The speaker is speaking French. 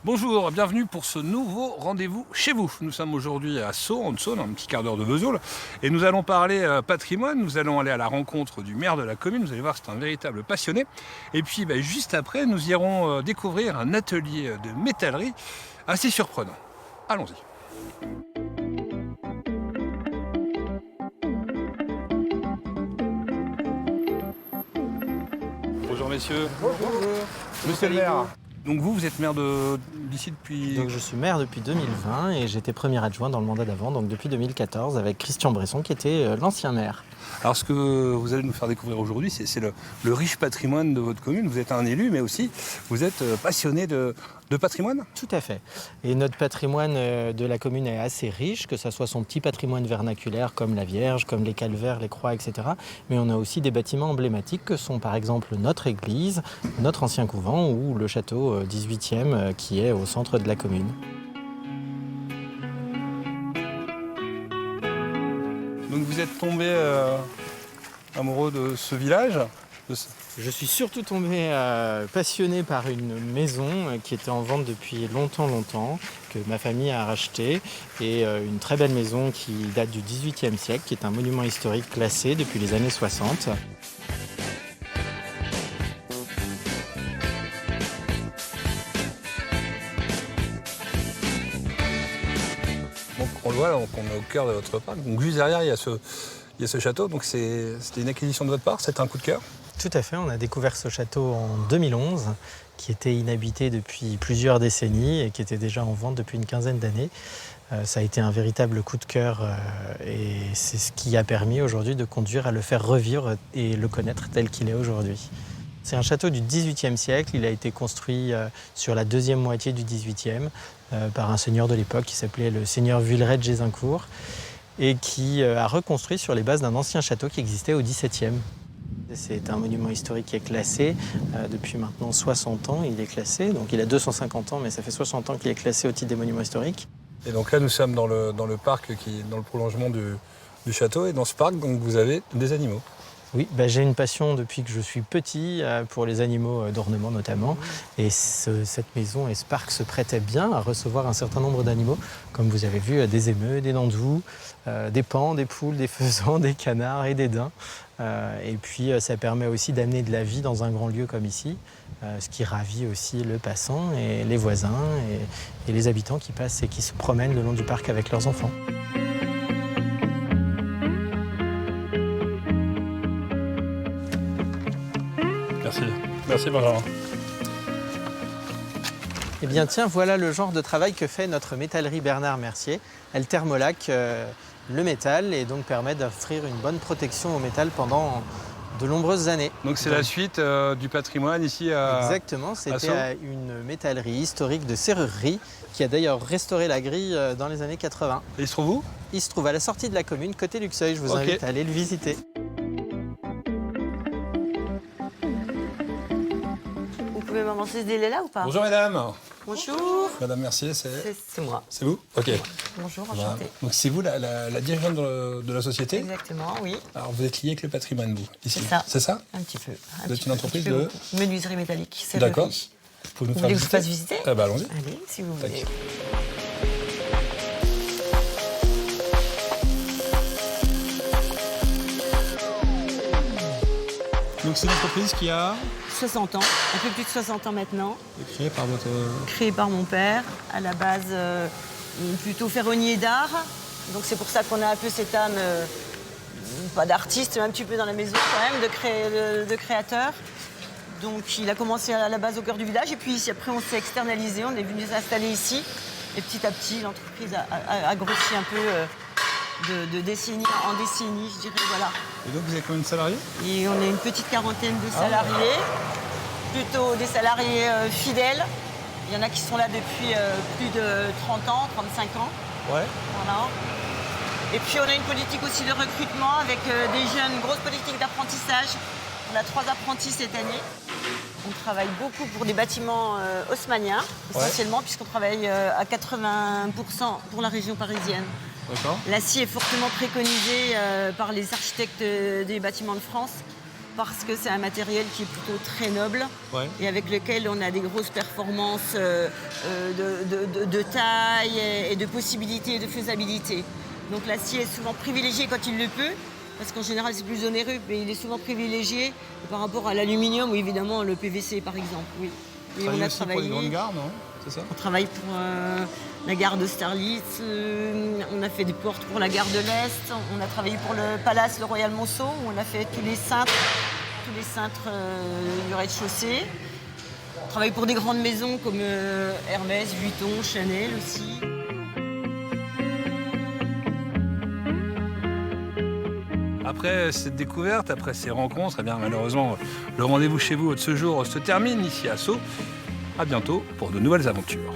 Bonjour, bienvenue pour ce nouveau rendez-vous chez vous. Nous sommes aujourd'hui à Sceaux, en Saône, un petit quart d'heure de Vesoul, et nous allons parler patrimoine. Nous allons aller à la rencontre du maire de la commune. Vous allez voir, c'est un véritable passionné. Et puis, juste après, nous irons découvrir un atelier de métallerie assez surprenant. Allons-y. Bonjour messieurs. Bonjour. Monsieur le maire. Donc vous êtes maire d'ici depuis... Donc je suis maire depuis 2020 et j'étais premier adjoint dans le mandat d'avant, donc depuis 2014, avec Christian Bresson qui était l'ancien maire. Alors ce que vous allez nous faire découvrir aujourd'hui, c'est le riche patrimoine de votre commune. Vous êtes un élu, mais aussi vous êtes passionné de patrimoine. Tout à fait. Et notre patrimoine de la commune est assez riche, que ce soit son petit patrimoine vernaculaire comme la Vierge, comme les calvaires, les croix, etc. Mais on a aussi des bâtiments emblématiques que sont par exemple notre église, notre ancien couvent ou le château 18e qui est au centre de la commune. Donc vous êtes tombé amoureux de ce village. Je suis surtout tombé passionné par une maison qui était en vente depuis longtemps, que ma famille a rachetée, et une très belle maison qui date du XVIIIe siècle, qui est un monument historique classé depuis les années 60. Donc on le voit, là, on est au cœur de votre parc. Donc juste derrière, il y a ce château. Donc c'était une acquisition de votre part, c'était un coup de cœur. Tout à fait, on a découvert ce château en 2011, qui était inhabité depuis plusieurs décennies et qui était déjà en vente depuis une quinzaine d'années. Ça a été un véritable coup de cœur et c'est ce qui a permis aujourd'hui de conduire à le faire revivre et le connaître tel qu'il est aujourd'hui. C'est un château du XVIIIe siècle, il a été construit sur la deuxième moitié du XVIIIe par un seigneur de l'époque qui s'appelait le seigneur Vuilleray de Gézincourt et qui a reconstruit sur les bases d'un ancien château qui existait au XVIIe. C'est un monument historique qui est classé depuis maintenant 60 ans. Il est classé, donc il a 250 ans, mais ça fait 60 ans qu'il est classé au titre des monuments historiques. Et donc là, nous sommes dans le parc qui est dans le prolongement du château. Et dans ce parc, donc, vous avez des animaux. Oui, j'ai une passion depuis que je suis petit pour les animaux d'ornement notamment. Et cette maison et ce parc se prêtaient bien à recevoir un certain nombre d'animaux. Comme vous avez vu, des émeus, des nandous, des paons, des poules, des faisans, des canards et des daims. Et puis ça permet aussi d'amener de la vie dans un grand lieu comme ici, ce qui ravit aussi le passant et les voisins et les habitants qui passent et qui se promènent le long du parc avec leurs enfants. Merci Benjamin. Eh bien tiens, voilà le genre de travail que fait notre métallerie Bernard Mercier. Elle thermolaque le métal et donc permet d'offrir une bonne protection au métal pendant de nombreuses années. Donc c'est la suite du patrimoine ici à... Exactement, c'était une métallerie historique de serrurerie qui a d'ailleurs restauré la grille dans les années 80. Et il se trouve où? Il se trouve à la sortie de la commune, côté Luxeuil. Je vous invite à aller le visiter. Vous pouvez m'avancer ce délai-là ou pas? Bonjour mesdames. Bonjour. Madame Mercier, c'est moi. C'est vous? Ok. Bonjour, Voilà. enchantée. Donc c'est vous la dirigeante de la société? Exactement, oui. Alors vous êtes lié avec le patrimoine, vous, ici? C'est ça. C'est ça? Un petit peu. Vous êtes une entreprise de... menuiserie métallique, serrurerie. D'accord. Vous pouvez nous Vous faire voulez que je vous fasse visiter? Allons-y. Allez, si vous Tac. voulez. Donc c'est une entreprise qui a 60 ans, un peu plus de 60 ans maintenant, été créée par votre... créée par mon père, à la base plutôt ferronnier d'art. Donc c'est pour ça qu'on a un peu cette âme, pas d'artiste, mais un petit peu dans la maison quand même, de créateur. Donc il a commencé à la base au cœur du village et puis après on s'est externalisé, on est venu s'installer ici. Et petit à petit, l'entreprise a grossi un peu de décennie en décennie, je dirais, voilà. Et donc vous avez combien de salariés? Et on est une petite quarantaine de salariés, plutôt des salariés fidèles. Il y en a qui sont là depuis plus de 30 ans, 35 ans. Ouais. Voilà. Et puis on a une politique aussi de recrutement avec des jeunes, une grosse politique d'apprentissage. On a 3 apprentis cette année. On travaille beaucoup pour des bâtiments haussmanniens, essentiellement, puisqu'on travaille à 80% pour la région parisienne. D'accord. L'acier est fortement préconisé par les architectes des bâtiments de France. parce que c'est un matériel qui est plutôt très noble et avec lequel on a des grosses performances de taille et de possibilités et de faisabilité. Donc l'acier est souvent privilégié quand il le peut, parce qu'en général c'est plus onéreux, mais il est souvent privilégié par rapport à l'aluminium ou évidemment le PVC par exemple. Oui. Et on a aussi pour les grandes gares, non? C'est ça? On travaille pour la gare d'Austerlitz, on a fait des portes pour la gare de l'Est, on a travaillé pour le Palace, le Royal Monceau, où on a fait tous les cintres du rez-de-chaussée. On travaille pour des grandes maisons comme Hermès, Vuitton, Chanel aussi. Après cette découverte, après ces rencontres, eh bien, malheureusement, le rendez-vous chez vous de ce jour se termine ici à Sceaux. À bientôt pour de nouvelles aventures.